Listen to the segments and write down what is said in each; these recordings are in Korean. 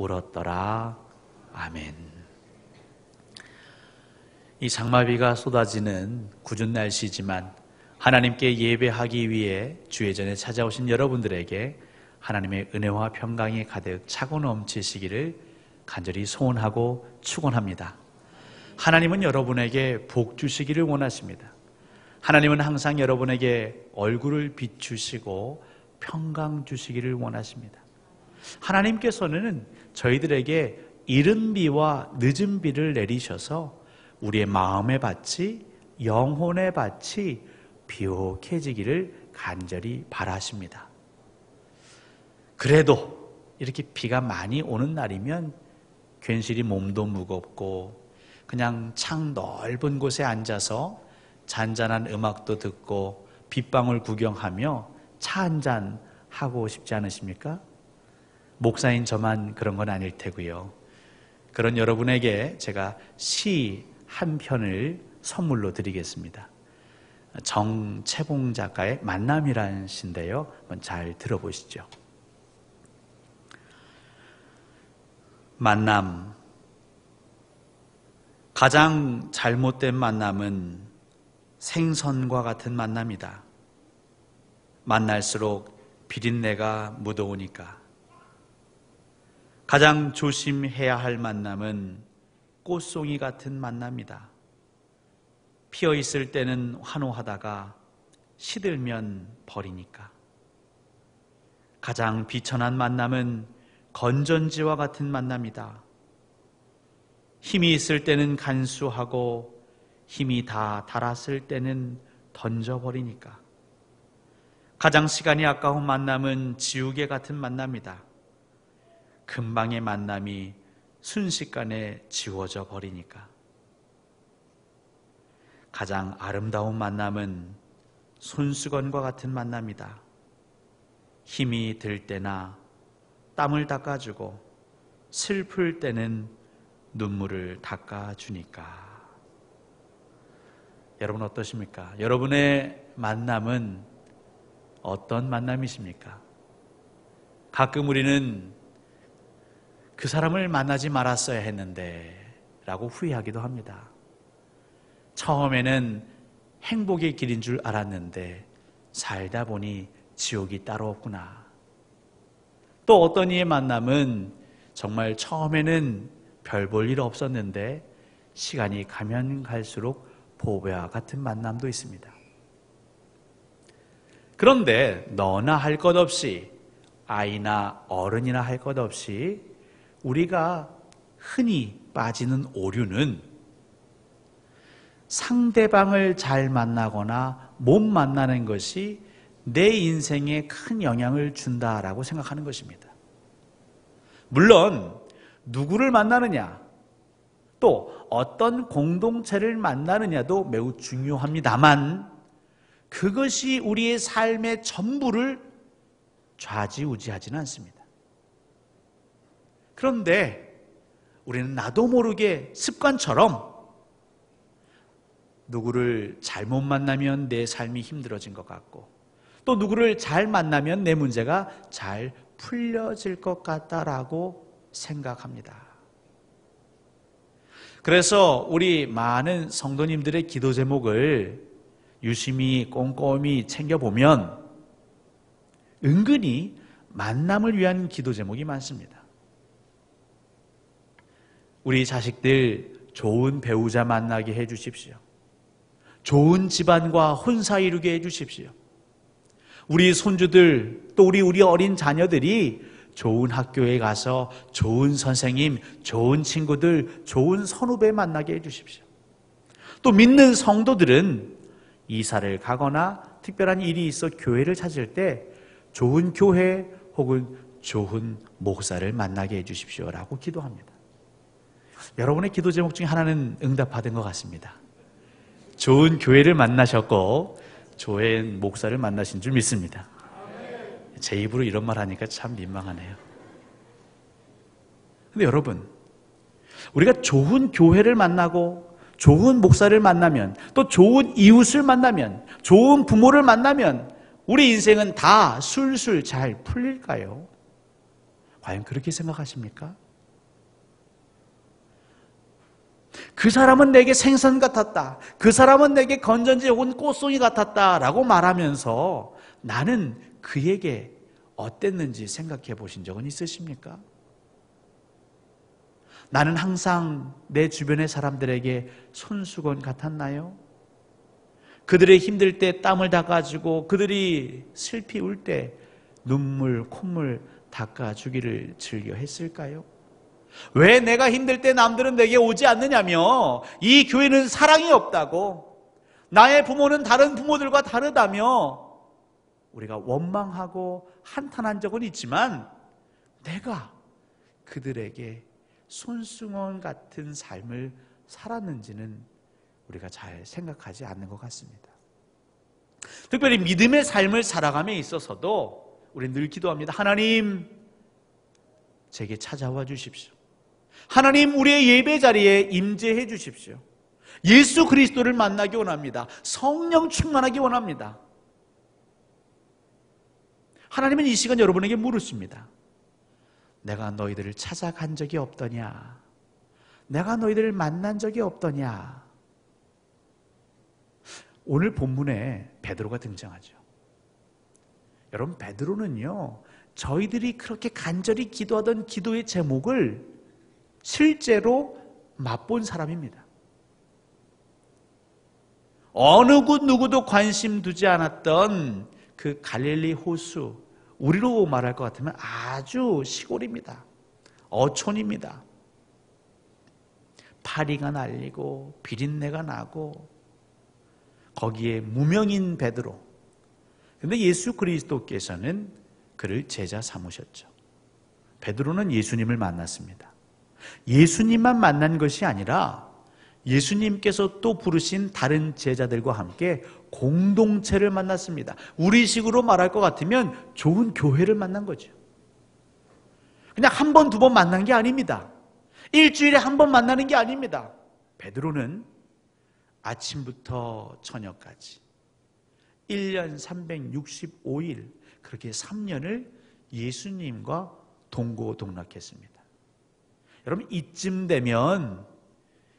울었더라. 아멘. 이 장마비가 쏟아지는 궂은 날씨지만 하나님께 예배하기 위해 주의 전에 찾아오신 여러분들에게 하나님의 은혜와 평강이 가득 차고 넘치시기를 간절히 소원하고 축원합니다. 하나님은 여러분에게 복 주시기를 원하십니다. 하나님은 항상 여러분에게 얼굴을 비추시고 평강 주시기를 원하십니다. 하나님께서는 저희들에게 이른 비와 늦은 비를 내리셔서 우리의 마음의 밭이, 영혼의 밭이 비옥해지기를 간절히 바라십니다. 그래도 이렇게 비가 많이 오는 날이면 괜시리 몸도 무겁고 그냥 창 넓은 곳에 앉아서 잔잔한 음악도 듣고 빗방울 구경하며 차 한잔 하고 싶지 않으십니까? 목사인 저만 그런 건 아닐 테고요. 그런 여러분에게 제가 시 한 편을 선물로 드리겠습니다. 정채봉 작가의 만남이라는 시인데요. 한번 잘 들어보시죠. 만남. 가장 잘못된 만남은 생선과 같은 만남이다. 만날수록 비린내가 묻어오니까. 가장 조심해야 할 만남은 꽃송이 같은 만남이다. 피어 있을 때는 환호하다가 시들면 버리니까. 가장 비천한 만남은 건전지와 같은 만남이다. 힘이 있을 때는 간수하고 힘이 다 닳았을 때는 던져버리니까. 가장 시간이 아까운 만남은 지우개 같은 만남이다. 금방의 만남이 순식간에 지워져 버리니까. 가장 아름다운 만남은 손수건과 같은 만남이다. 힘이 들 때나 땀을 닦아주고 슬플 때는 눈물을 닦아주니까. 여러분 어떠십니까? 여러분의 만남은 어떤 만남이십니까? 가끔 우리는 그 사람을 만나지 말았어야 했는데 라고 후회하기도 합니다. 처음에는 행복의 길인 줄 알았는데 살다 보니 지옥이 따로 없구나. 또 어떤 이의 만남은 정말 처음에는 별 볼 일 없었는데 시간이 가면 갈수록 보배와 같은 만남도 있습니다. 그런데 너나 할 것 없이, 아이나 어른이나 할 것 없이 우리가 흔히 빠지는 오류는 상대방을 잘 만나거나 못 만나는 것이 내 인생에 큰 영향을 준다라고 생각하는 것입니다. 물론 누구를 만나느냐, 또 어떤 공동체를 만나느냐도 매우 중요합니다만 그것이 우리의 삶의 전부를 좌지우지하지는 않습니다. 그런데 우리는 나도 모르게 습관처럼 누구를 잘못 만나면 내 삶이 힘들어진 것 같고 또 누구를 잘 만나면 내 문제가 잘 풀려질 것 같다라고 생각합니다. 그래서 우리 많은 성도님들의 기도 제목을 유심히 꼼꼼히 챙겨보면 은근히 만남을 위한 기도 제목이 많습니다. 우리 자식들 좋은 배우자 만나게 해주십시오. 좋은 집안과 혼사 이루게 해주십시오. 우리 손주들 또 우리 어린 자녀들이 좋은 학교에 가서 좋은 선생님, 좋은 친구들, 좋은 선후배 만나게 해주십시오. 또 믿는 성도들은 이사를 가거나 특별한 일이 있어 교회를 찾을 때 좋은 교회 혹은 좋은 목사를 만나게 해주십시오라고 기도합니다. 여러분의 기도 제목 중에 하나는 응답받은 것 같습니다. 좋은 교회를 만나셨고 좋은 목사를 만나신 줄 믿습니다. 제 입으로 이런 말 하니까 참 민망하네요. 근데 여러분, 우리가 좋은 교회를 만나고 좋은 목사를 만나면 또 좋은 이웃을 만나면 좋은 부모를 만나면 우리 인생은 다 술술 잘 풀릴까요? 과연 그렇게 생각하십니까? 그 사람은 내게 생선 같았다. 그 사람은 내게 건전지에 온 꽃송이 같았다 라고 말하면서 나는 그에게 어땠는지 생각해 보신 적은 있으십니까? 나는 항상 내 주변의 사람들에게 손수건 같았나요? 그들의 힘들 때 땀을 닦아주고 그들이 슬피 울 때 눈물, 콧물 닦아주기를 즐겨 했을까요? 왜 내가 힘들 때 남들은 내게 오지 않느냐며, 이 교회는 사랑이 없다고, 나의 부모는 다른 부모들과 다르다며 우리가 원망하고 한탄한 적은 있지만 내가 그들에게 손수건 같은 삶을 살았는지는 우리가 잘 생각하지 않는 것 같습니다. 특별히 믿음의 삶을 살아감에 있어서도 우리는 늘 기도합니다. 하나님, 제게 찾아와 주십시오. 하나님, 우리의 예배 자리에 임재해 주십시오. 예수 그리스도를 만나기 원합니다. 성령 충만하기 원합니다. 하나님은 이 시간 여러분에게 물으십니다. 내가 너희들을 찾아간 적이 없더냐? 내가 너희들을 만난 적이 없더냐? 오늘 본문에 베드로가 등장하죠. 여러분, 베드로는요, 저희들이 그렇게 간절히 기도하던 기도의 제목을 실제로 맛본 사람입니다. 어느 곳 누구도 관심 두지 않았던 그 갈릴리 호수, 우리로 말할 것 같으면 아주 시골입니다. 어촌입니다. 파리가 날리고 비린내가 나고 거기에 무명인 베드로. 그런데 예수 그리스도께서는 그를 제자 삼으셨죠. 베드로는 예수님을 만났습니다. 예수님만 만난 것이 아니라 예수님께서 또 부르신 다른 제자들과 함께 공동체를 만났습니다. 우리식으로 말할 것 같으면 좋은 교회를 만난 거죠. 그냥 한 번, 두 번 만난 게 아닙니다. 일주일에 한 번 만나는 게 아닙니다. 베드로는 아침부터 저녁까지 1년 365일 그렇게 3년을 예수님과 동고동락했습니다. 여러분, 이쯤 되면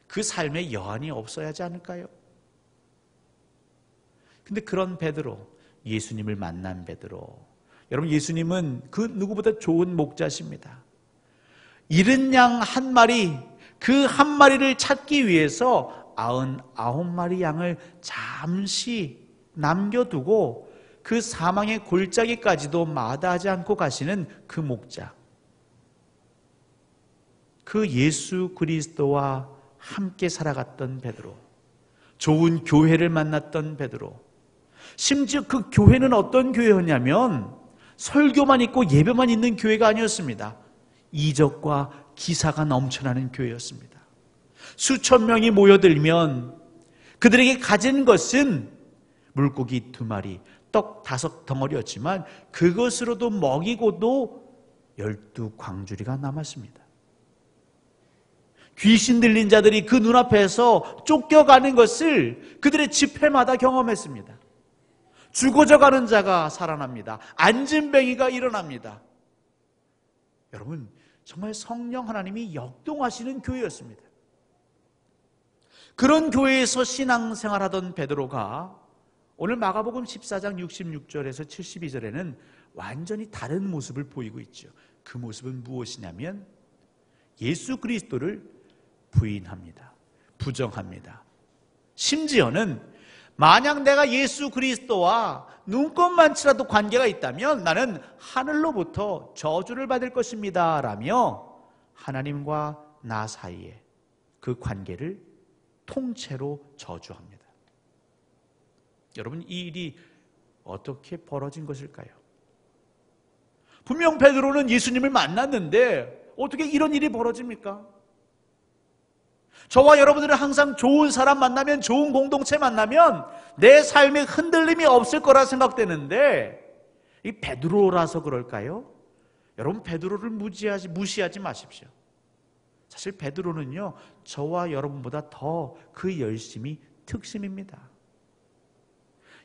그 삶에 여한이 없어야 하지 않을까요? 근데 그런 베드로, 예수님을 만난 베드로, 여러분, 예수님은 그 누구보다 좋은 목자십니다. 잃은 양 한 마리, 그 한 마리를 찾기 위해서 99마리 양을 잠시 남겨두고 그 사망의 골짜기까지도 마다하지 않고 가시는 그 목자, 그 예수 그리스도와 함께 살아갔던 베드로, 좋은 교회를 만났던 베드로, 심지어 그 교회는 어떤 교회였냐면 설교만 있고 예배만 있는 교회가 아니었습니다. 이적과 기사가 넘쳐나는 교회였습니다. 수천 명이 모여들면 그들에게 가진 것은 물고기 2마리, 떡 5덩어리였지만 그것으로도 먹이고도 12광주리가 남았습니다. 귀신 들린 자들이 그 눈앞에서 쫓겨가는 것을 그들의 집회마다 경험했습니다. 죽어져가는 자가 살아납니다. 앉은뱅이가 일어납니다. 여러분, 정말 성령 하나님이 역동하시는 교회였습니다. 그런 교회에서 신앙생활하던 베드로가 오늘 마가복음 14장 66절에서 72절에는 완전히 다른 모습을 보이고 있죠. 그 모습은 무엇이냐면 예수 그리스도를 부인합니다. 부정합니다. 심지어는 만약 내가 예수 그리스도와 눈꼽만치라도 관계가 있다면 나는 하늘로부터 저주를 받을 것입니다 라며 하나님과 나 사이에 그 관계를 통째로 저주합니다. 여러분, 이 일이 어떻게 벌어진 것일까요? 분명 베드로는 예수님을 만났는데 어떻게 이런 일이 벌어집니까? 저와 여러분들은 항상 좋은 사람 만나면, 좋은 공동체 만나면 내 삶에 흔들림이 없을 거라 생각되는데 이 베드로라서 그럴까요? 여러분, 베드로를 무시하지 마십시오. 사실 베드로는요, 저와 여러분보다 더 그 열심이 특심입니다.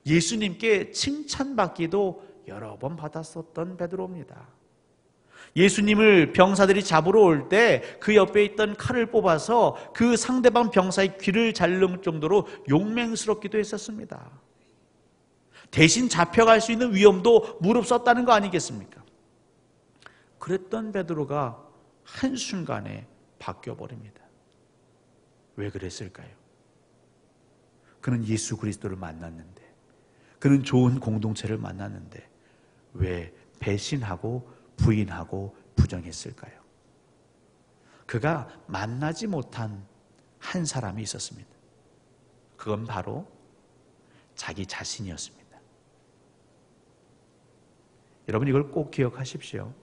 예수님께 칭찬받기도 여러 번 받았었던 베드로입니다. 예수님을 병사들이 잡으러 올 때 그 옆에 있던 칼을 뽑아서 그 상대방 병사의 귀를 자를 정도로 용맹스럽기도 했었습니다. 대신 잡혀갈 수 있는 위험도 무릅썼다는 거 아니겠습니까? 그랬던 베드로가 한순간에 바뀌어버립니다. 왜 그랬을까요? 그는 예수 그리스도를 만났는데, 그는 좋은 공동체를 만났는데 왜 배신하고 부인하고 부정했을까요? 그가 만나지 못한 한 사람이 있었습니다. 그건 바로 자기 자신이었습니다. 여러분, 이걸 꼭 기억하십시오.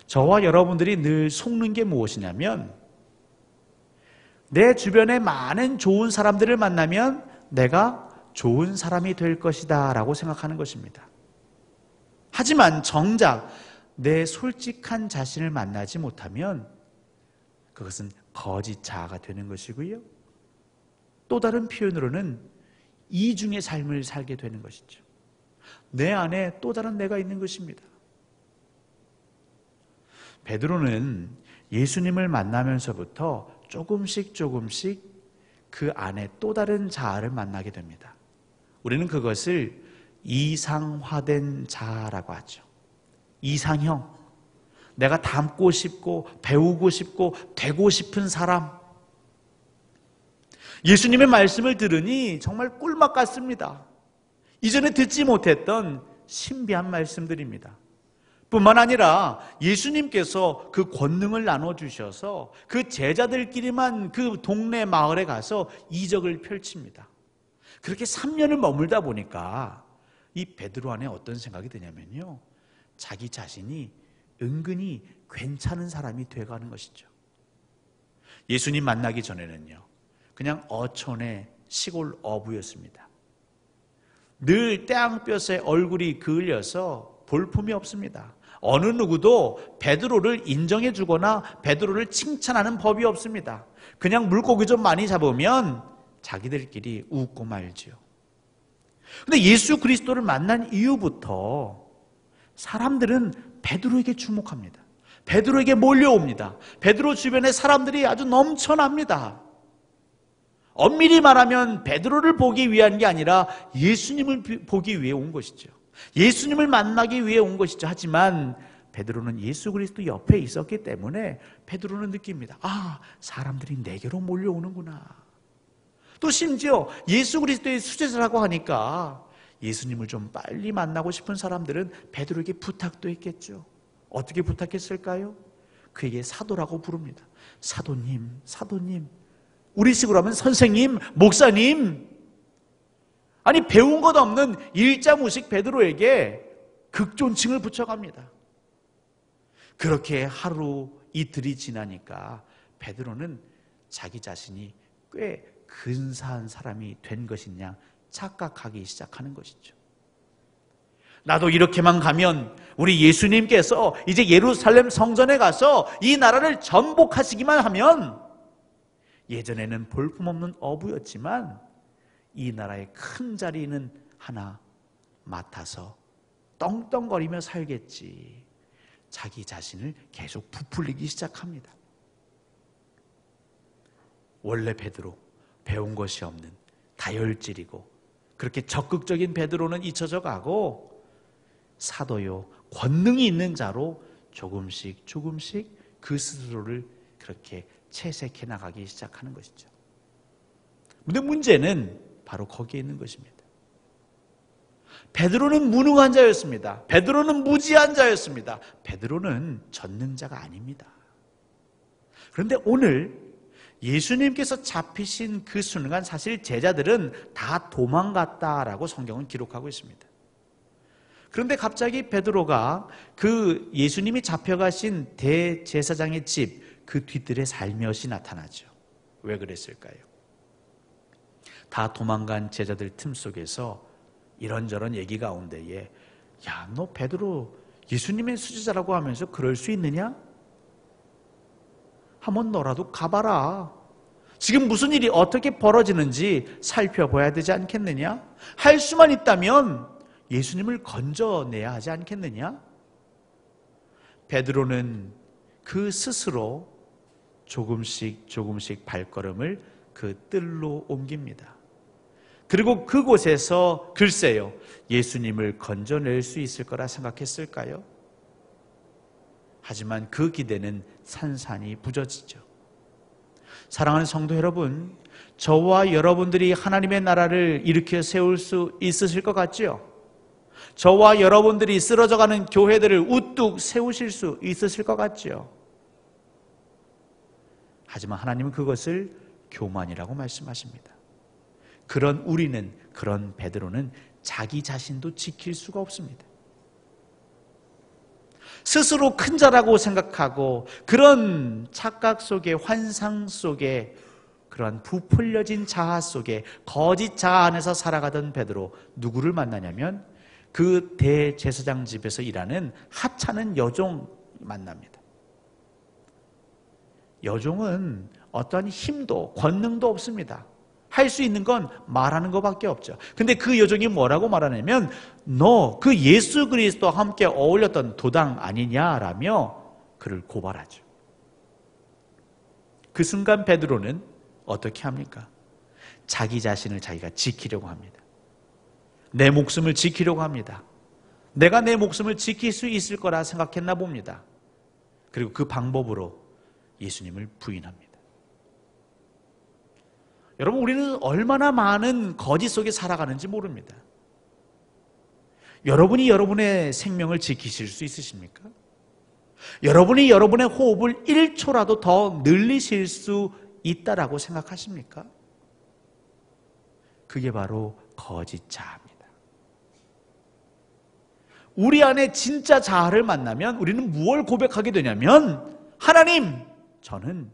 저와 여러분들이 늘 속는 게 무엇이냐면, 내 주변에 많은 좋은 사람들을 만나면 내가 좋은 사람이 될 것이다 라고 생각하는 것입니다. 하지만 정작 내 솔직한 자신을 만나지 못하면 그것은 거짓 자아가 되는 것이고요. 또 다른 표현으로는 이중의 삶을 살게 되는 것이죠. 내 안에 또 다른 내가 있는 것입니다. 베드로는 예수님을 만나면서부터 조금씩 그 안에 또 다른 자아를 만나게 됩니다. 우리는 그것을 이상화된 자아라고 하죠. 이상형. 내가 닮고 싶고 배우고 싶고 되고 싶은 사람. 예수님의 말씀을 들으니 정말 꿀맛 같습니다. 이전에 듣지 못했던 신비한 말씀들입니다. 뿐만 아니라 예수님께서 그 권능을 나눠주셔서 그 제자들끼리만 그 동네 마을에 가서 이적을 펼칩니다. 그렇게 3년을 머물다 보니까 이 베드로 안에 어떤 생각이 드냐면요, 자기 자신이 은근히 괜찮은 사람이 돼가는 것이죠. 예수님 만나기 전에는요, 그냥 어촌의 시골 어부였습니다. 늘 떼양볕에 얼굴이 그을려서 볼품이 없습니다. 어느 누구도 베드로를 인정해 주거나 베드로를 칭찬하는 법이 없습니다. 그냥 물고기 좀 많이 잡으면 자기들끼리 웃고 말지요. 근데 예수 그리스도를 만난 이후부터 사람들은 베드로에게 주목합니다. 베드로에게 몰려옵니다. 베드로 주변에 사람들이 아주 넘쳐납니다. 엄밀히 말하면 베드로를 보기 위한 게 아니라 예수님을 보기 위해 온 것이죠. 예수님을 만나기 위해 온 것이죠. 하지만 베드로는 예수 그리스도 옆에 있었기 때문에 베드로는 느낍니다. 아, 사람들이 내게로 몰려오는구나. 또 심지어 예수 그리스도의 수제자라고 하니까 예수님을 좀 빨리 만나고 싶은 사람들은 베드로에게 부탁도 했겠죠. 어떻게 부탁했을까요? 그에게 사도라고 부릅니다. 사도님, 사도님. 우리식으로 하면 선생님, 목사님. 아니, 배운 것 없는 일자무식 베드로에게 극존칭을 붙여갑니다. 그렇게 하루 이틀이 지나니까 베드로는 자기 자신이 꽤 근사한 사람이 된 것이냐 착각하기 시작하는 것이죠. 나도 이렇게만 가면 우리 예수님께서 이제 예루살렘 성전에 가서 이 나라를 전복하시기만 하면, 예전에는 볼품없는 어부였지만 이 나라의 큰 자리는 하나 맡아서 떵떵거리며 살겠지. 자기 자신을 계속 부풀리기 시작합니다. 원래 베드로, 배운 것이 없는 다혈질이고 그렇게 적극적인 베드로는 잊혀져 가고 사도요, 권능이 있는 자로 조금씩 그 스스로를 그렇게 채색해 나가기 시작하는 것이죠. 근데 문제는 바로 거기에 있는 것입니다. 베드로는 무능한 자였습니다. 베드로는 무지한 자였습니다. 베드로는 전능자가 아닙니다. 그런데 오늘 예수님께서 잡히신 그 순간 사실 제자들은 다 도망갔다라고 성경은 기록하고 있습니다. 그런데 갑자기 베드로가 그 예수님이 잡혀가신 대제사장의 집 그 뒤뜰에 살며시 나타나죠. 왜 그랬을까요? 다 도망간 제자들 틈 속에서 이런저런 얘기 가운데에, 야, 너 베드로 예수님의 수제자라고 하면서 그럴 수 있느냐? 한번 너라도 가봐라. 지금 무슨 일이 어떻게 벌어지는지 살펴봐야 되지 않겠느냐? 할 수만 있다면 예수님을 건져내야 하지 않겠느냐? 베드로는 그 스스로 조금씩 발걸음을 그 뜰로 옮깁니다. 그리고 그곳에서 글쎄요, 예수님을 건져낼 수 있을 거라 생각했을까요? 하지만 그 기대는 산산이 부서지죠. 사랑하는 성도 여러분, 저와 여러분들이 하나님의 나라를 일으켜 세울 수 있으실 것 같지요? 저와 여러분들이 쓰러져가는 교회들을 우뚝 세우실 수 있으실 것 같지요? 하지만 하나님은 그것을 교만이라고 말씀하십니다. 그런 우리는, 그런 베드로는 자기 자신도 지킬 수가 없습니다. 스스로 큰 자라고 생각하고 그런 착각 속에, 환상 속에, 그런 부풀려진 자아 속에, 거짓 자아 안에서 살아가던 베드로, 누구를 만나냐면 그 대제사장 집에서 일하는 하찮은 여종 만납니다. 여종은 어떠한 힘도 권능도 없습니다. 할 수 있는 건 말하는 것밖에 없죠. 근데 그 여종이 뭐라고 말하냐면, 너 그 예수 그리스도와 함께 어울렸던 도당 아니냐라며 그를 고발하죠. 그 순간 베드로는 어떻게 합니까? 자기 자신을 자기가 지키려고 합니다. 내 목숨을 지키려고 합니다. 내가 내 목숨을 지킬 수 있을 거라 생각했나 봅니다. 그리고 그 방법으로 예수님을 부인합니다. 여러분, 우리는 얼마나 많은 거짓 속에 살아가는지 모릅니다. 여러분이 여러분의 생명을 지키실 수 있으십니까? 여러분이 여러분의 호흡을 1초라도 더 늘리실 수 있다라고 생각하십니까? 그게 바로 거짓 자아입니다. 우리 안에 진짜 자아를 만나면 우리는 무엇을 고백하게 되냐면, 하나님, 저는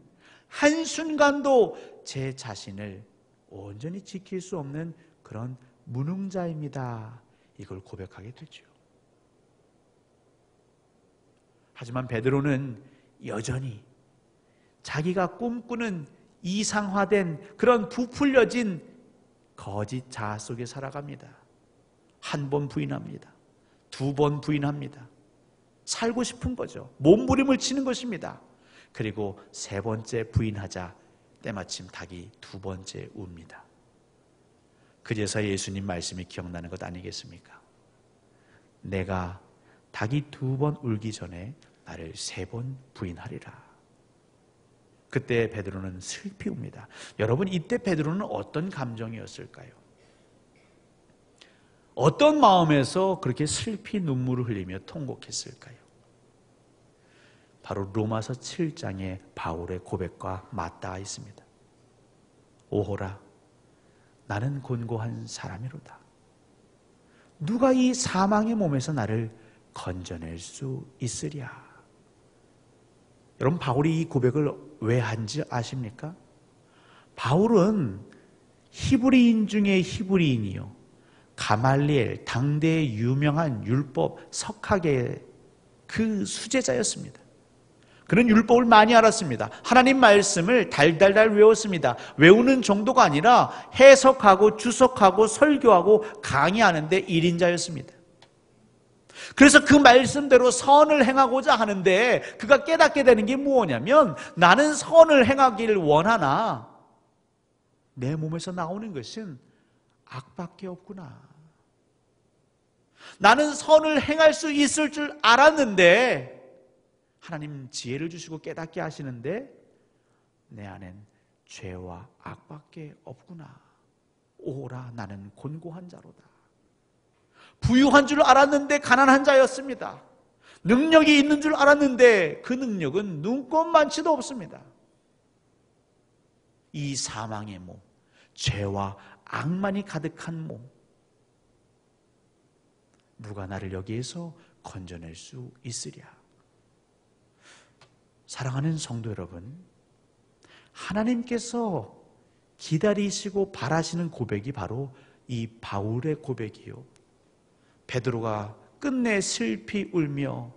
한순간도 제 자신을 온전히 지킬 수 없는 그런 무능자입니다. 이걸 고백하게 되죠. 하지만 베드로는 여전히 자기가 꿈꾸는 이상화된 그런 부풀려진 거짓 자아 속에 살아갑니다. 한 번 부인합니다. 두 번 부인합니다. 살고 싶은 거죠. 몸부림을 치는 것입니다. 그리고 세 번째 부인하자 때마침 닭이 두 번째 웁니다. 그제서 예수님 말씀이 기억나는 것 아니겠습니까? 내가 닭이 두 번 울기 전에 나를 세 번 부인하리라. 그때 베드로는 슬피 웁니다. 여러분, 이때 베드로는 어떤 감정이었을까요? 어떤 마음에서 그렇게 슬피 눈물을 흘리며 통곡했을까요? 바로 로마서 7장의 바울의 고백과 맞닿아 있습니다. 오호라, 나는 곤고한 사람이로다. 누가 이 사망의 몸에서 나를 건져낼 수 있으랴. 여러분, 바울이 이 고백을 왜 한지 아십니까? 바울은 히브리인 중에 히브리인이요, 가말리엘, 당대의 유명한 율법 석학의 그 수제자였습니다. 그는 율법을 많이 알았습니다. 하나님 말씀을 달달달 외웠습니다. 외우는 정도가 아니라 해석하고 주석하고 설교하고 강의하는 데 1인자였습니다. 그래서 그 말씀대로 선을 행하고자 하는데 그가 깨닫게 되는 게 무엇이냐면, 나는 선을 행하기를 원하나 내 몸에서 나오는 것은 악밖에 없구나. 나는 선을 행할 수 있을 줄 알았는데 하나님 지혜를 주시고 깨닫게 하시는데 내 안엔 죄와 악밖에 없구나. 오라, 나는 곤고한 자로다. 부유한 줄 알았는데 가난한 자였습니다. 능력이 있는 줄 알았는데 그 능력은 눈꼽만치도 없습니다. 이 사망의 몸, 죄와 악만이 가득한 몸, 누가 나를 여기에서 건져낼 수 있으랴. 사랑하는 성도 여러분, 하나님께서 기다리시고 바라시는 고백이 바로 이 바울의 고백이요, 베드로가 끝내 슬피 울며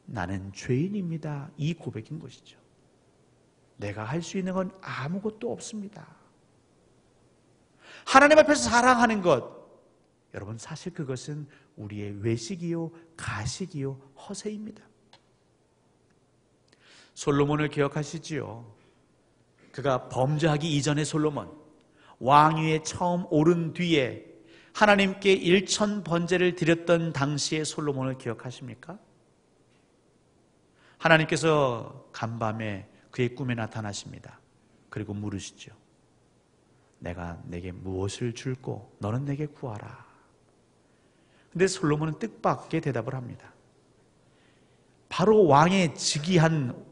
나는 죄인입니다, 이 고백인 것이죠. 내가 할 수 있는 건 아무것도 없습니다. 하나님 앞에서 사랑하는 것, 여러분, 사실 그것은 우리의 외식이요 가식이요 허세입니다. 솔로몬을 기억하시지요? 그가 범죄하기 이전의 솔로몬, 왕위에 처음 오른 뒤에 하나님께 일천 번제를 드렸던 당시의 솔로몬을 기억하십니까? 하나님께서 간밤에 그의 꿈에 나타나십니다. 그리고 물으시죠. 내가 내게 무엇을 줄고 너는 내게 구하라. 근데 솔로몬은 뜻밖의 대답을 합니다. 바로 왕의 즉위한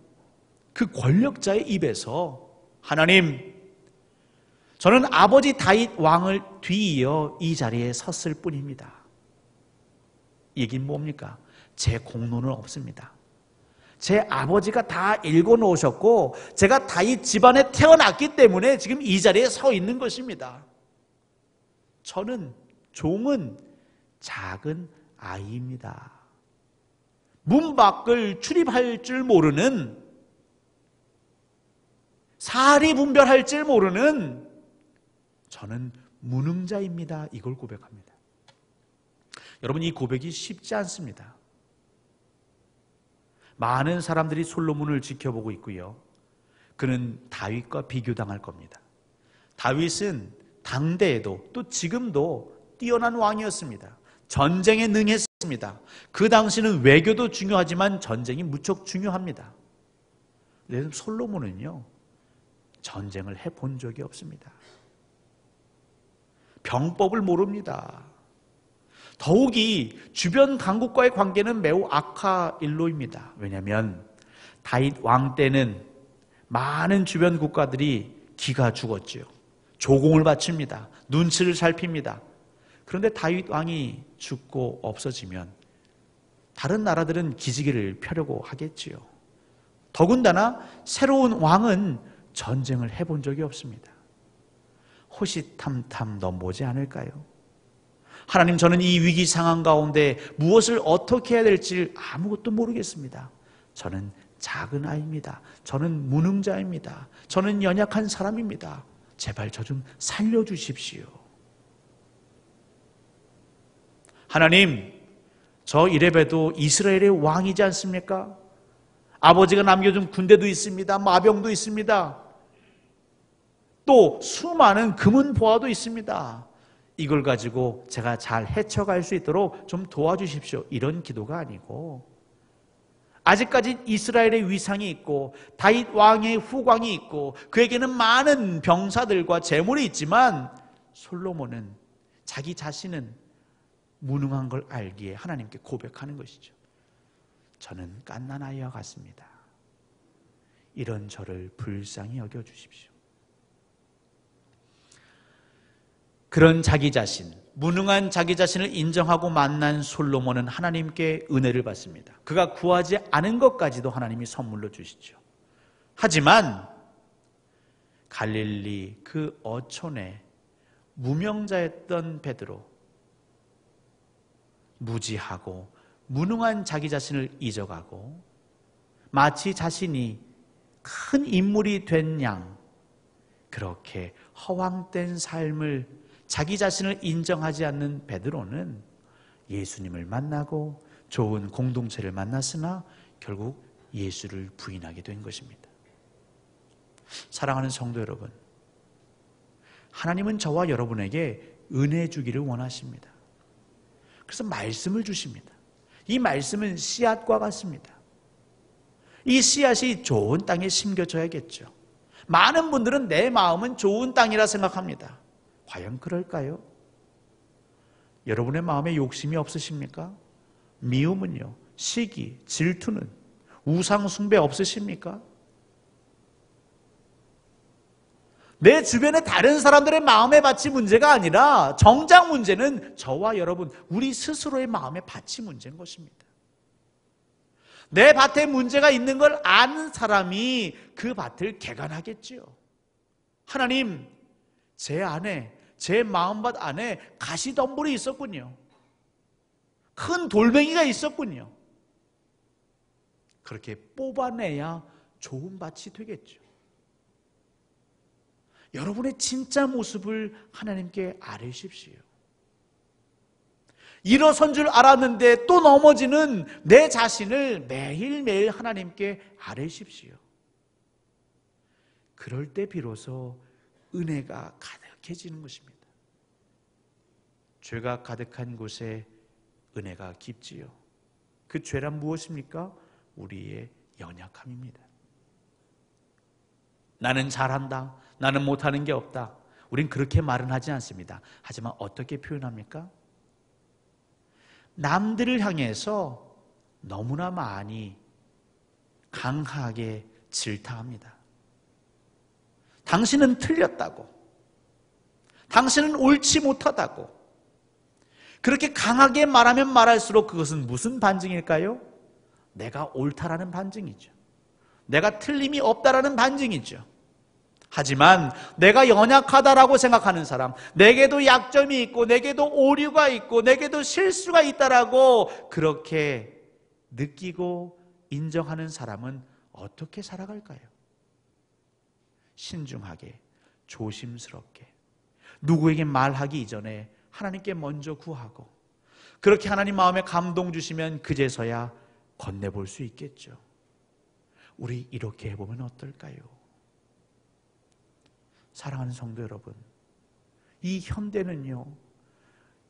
그 권력자의 입에서 하나님, 저는 아버지 다윗 왕을 뒤이어 이 자리에 섰을 뿐입니다. 이 얘기는 뭡니까? 제 공로는 없습니다. 제 아버지가 다 읽어놓으셨고 제가 다윗 집안에 태어났기 때문에 지금 이 자리에 서 있는 것입니다. 저는 종은 작은 아이입니다. 문 밖을 출입할 줄 모르는, 사리 분별할 줄 모르는 저는 무능자입니다. 이걸 고백합니다. 여러분, 이 고백이 쉽지 않습니다. 많은 사람들이 솔로몬을 지켜보고 있고요. 그는 다윗과 비교당할 겁니다. 다윗은 당대에도 또 지금도 뛰어난 왕이었습니다. 전쟁에 능했습니다. 그 당시는 외교도 중요하지만 전쟁이 무척 중요합니다. 그런데 솔로몬은요, 전쟁을 해본 적이 없습니다. 병법을 모릅니다. 더욱이 주변 강국과의 관계는 매우 악화일로입니다. 왜냐하면 다윗 왕 때는 많은 주변 국가들이 기가 죽었지요. 조공을 바칩니다. 눈치를 살핍니다. 그런데 다윗 왕이 죽고 없어지면 다른 나라들은 기지개를 펴려고 하겠지요. 더군다나 새로운 왕은 전쟁을 해본 적이 없습니다. 호시탐탐 넘보지 않을까요? 하나님, 저는 이 위기 상황 가운데 무엇을 어떻게 해야 될지 아무것도 모르겠습니다. 저는 작은 아이입니다. 저는 무능자입니다. 저는 연약한 사람입니다. 제발 저 좀 살려주십시오. 하나님, 저 이레베도 이스라엘의 왕이지 않습니까? 아버지가 남겨준 군대도 있습니다. 마병도 있습니다. 또 수많은 금은 보화도 있습니다. 이걸 가지고 제가 잘 헤쳐갈 수 있도록 좀 도와주십시오. 이런 기도가 아니고, 아직까지 이스라엘의 위상이 있고 다윗 왕의 후광이 있고 그에게는 많은 병사들과 재물이 있지만 솔로몬은 자기 자신은 무능한 걸 알기에 하나님께 고백하는 것이죠. 저는 갓난 아이와 같습니다. 이런 저를 불쌍히 여겨주십시오. 그런 자기 자신, 무능한 자기 자신을 인정하고 만난 솔로몬은 하나님께 은혜를 받습니다. 그가 구하지 않은 것까지도 하나님이 선물로 주시죠. 하지만 갈릴리 그 어촌에 무명자였던 베드로, 무지하고 무능한 자기 자신을 잊어가고 마치 자신이 큰 인물이 된 양, 그렇게 허황된 삶을, 자기 자신을 인정하지 않는 베드로는 예수님을 만나고 좋은 공동체를 만났으나 결국 예수를 부인하게 된 것입니다. 사랑하는 성도 여러분, 하나님은 저와 여러분에게 은혜 주기를 원하십니다. 그래서 말씀을 주십니다. 이 말씀은 씨앗과 같습니다. 이 씨앗이 좋은 땅에 심겨져야겠죠. 많은 분들은 내 마음은 좋은 땅이라 생각합니다. 과연 그럴까요? 여러분의 마음에 욕심이 없으십니까? 미움은요, 시기, 질투는, 우상 숭배 없으십니까? 내 주변의 다른 사람들의 마음의 밭이 문제가 아니라 정작 문제는 저와 여러분, 우리 스스로의 마음의 밭이 문제인 것입니다. 내 밭에 문제가 있는 걸 아는 사람이 그 밭을 개간하겠지요. 하나님, 제 안에, 제 마음밭 안에 가시덤불이 있었군요. 큰 돌멩이가 있었군요. 그렇게 뽑아내야 좋은 밭이 되겠죠. 여러분의 진짜 모습을 하나님께 아뢰십시오. 일어선 줄 알았는데 또 넘어지는 내 자신을 매일매일 하나님께 아뢰십시오. 그럴 때 비로소 은혜가 가득해지는 것입니다. 죄가 가득한 곳에 은혜가 깊지요. 그 죄란 무엇입니까? 우리의 연약함입니다. 나는 잘한다. 나는 못하는 게 없다. 우린 그렇게 말은 하지 않습니다. 하지만 어떻게 표현합니까? 남들을 향해서 너무나 많이 강하게 질타합니다. 당신은 틀렸다고, 당신은 옳지 못하다고, 그렇게 강하게 말하면 말할수록 그것은 무슨 반증일까요? 내가 옳다라는 반증이죠. 내가 틀림이 없다라는 반증이죠. 하지만 내가 연약하다라고 생각하는 사람, 내게도 약점이 있고 내게도 오류가 있고 내게도 실수가 있다라고 그렇게 느끼고 인정하는 사람은 어떻게 살아갈까요? 신중하게, 조심스럽게, 누구에게 말하기 이전에 하나님께 먼저 구하고, 그렇게 하나님 마음에 감동 주시면 그제서야 건네볼 수 있겠죠. 우리 이렇게 해보면 어떨까요? 사랑하는 성도 여러분, 이 현대는요,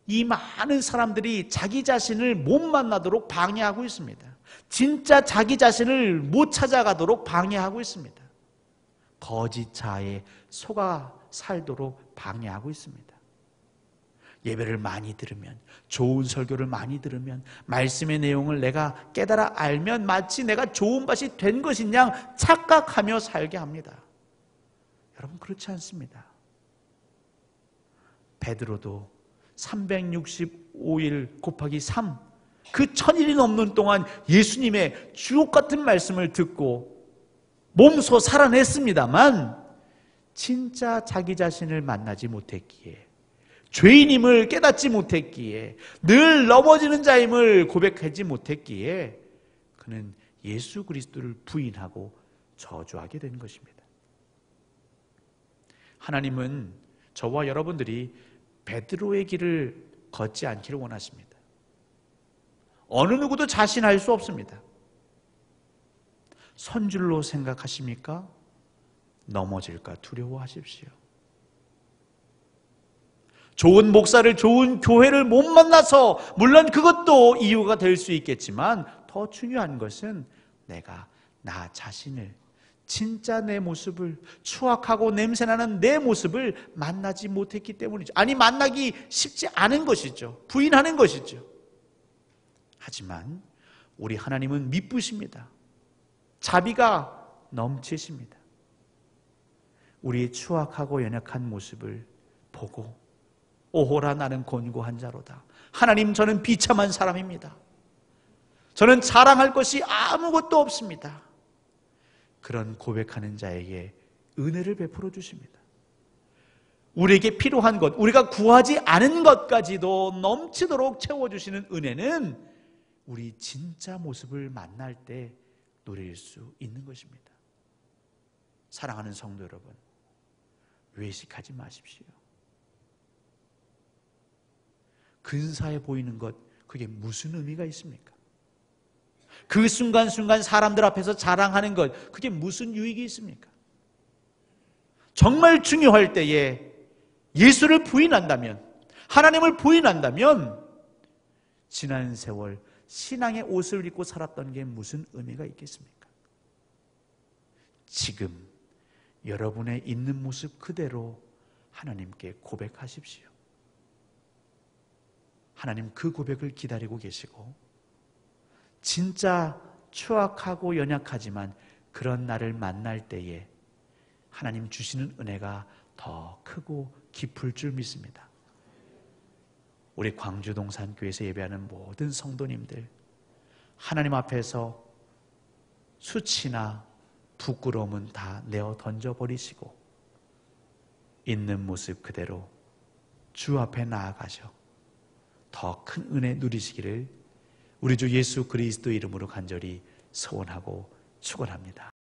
이 많은 사람들이 자기 자신을 못 만나도록 방해하고 있습니다. 진짜 자기 자신을 못 찾아가도록 방해하고 있습니다. 거짓 자아에 속아 살도록 방해하고 있습니다. 예배를 많이 들으면, 좋은 설교를 많이 들으면, 말씀의 내용을 내가 깨달아 알면 마치 내가 좋은 밭이 된 것인 양 착각하며 살게 합니다. 여러분, 그렇지 않습니다. 베드로도 365일 곱하기 3, 그 1000일이 넘는 동안 예수님의 주옥 같은 말씀을 듣고 몸소 살아냈습니다만 진짜 자기 자신을 만나지 못했기에, 죄인임을 깨닫지 못했기에, 늘 넘어지는 자임을 고백하지 못했기에 그는 예수 그리스도를 부인하고 저주하게 된 것입니다. 하나님은 저와 여러분들이 베드로의 길을 걷지 않기를 원하십니다. 어느 누구도 자신할 수 없습니다. 선줄로 생각하십니까? 넘어질까 두려워하십시오. 좋은 목사를, 좋은 교회를 못 만나서 물론 그것도 이유가 될 수 있겠지만 더 중요한 것은 내가 나 자신을, 진짜 내 모습을, 추악하고 냄새나는 내 모습을 만나지 못했기 때문이죠. 아니, 만나기 쉽지 않은 것이죠. 부인하는 것이죠. 하지만 우리 하나님은 미쁘십니다. 자비가 넘치십니다. 우리의 추악하고 연약한 모습을 보고 오호라 나는 곤고한 자로다. 하나님, 저는 비참한 사람입니다. 저는 자랑할 것이 아무것도 없습니다. 그런 고백하는 자에게 은혜를 베풀어 주십니다. 우리에게 필요한 것, 우리가 구하지 않은 것까지도 넘치도록 채워주시는 은혜는 우리 진짜 모습을 만날 때 누릴 수 있는 것입니다. 사랑하는 성도 여러분, 외식하지 마십시오. 근사해 보이는 것, 그게 무슨 의미가 있습니까? 그 순간순간 사람들 앞에서 자랑하는 것, 그게 무슨 유익이 있습니까? 정말 중요할 때에 예수를 부인한다면, 하나님을 부인한다면 지난 세월 신앙의 옷을 입고 살았던 게 무슨 의미가 있겠습니까? 지금 여러분의 있는 모습 그대로 하나님께 고백하십시오. 하나님 그 고백을 기다리고 계시고, 진짜 추악하고 연약하지만 그런 나를 만날 때에 하나님 주시는 은혜가 더 크고 깊을 줄 믿습니다. 우리 광주동산교회에서 예배하는 모든 성도님들, 하나님 앞에서 수치나 부끄러움은 다 내어 던져버리시고 있는 모습 그대로 주 앞에 나아가셔 더 큰 은혜 누리시기를 우리 주 예수 그리스도 이름으로 간절히 소원하고 축원합니다.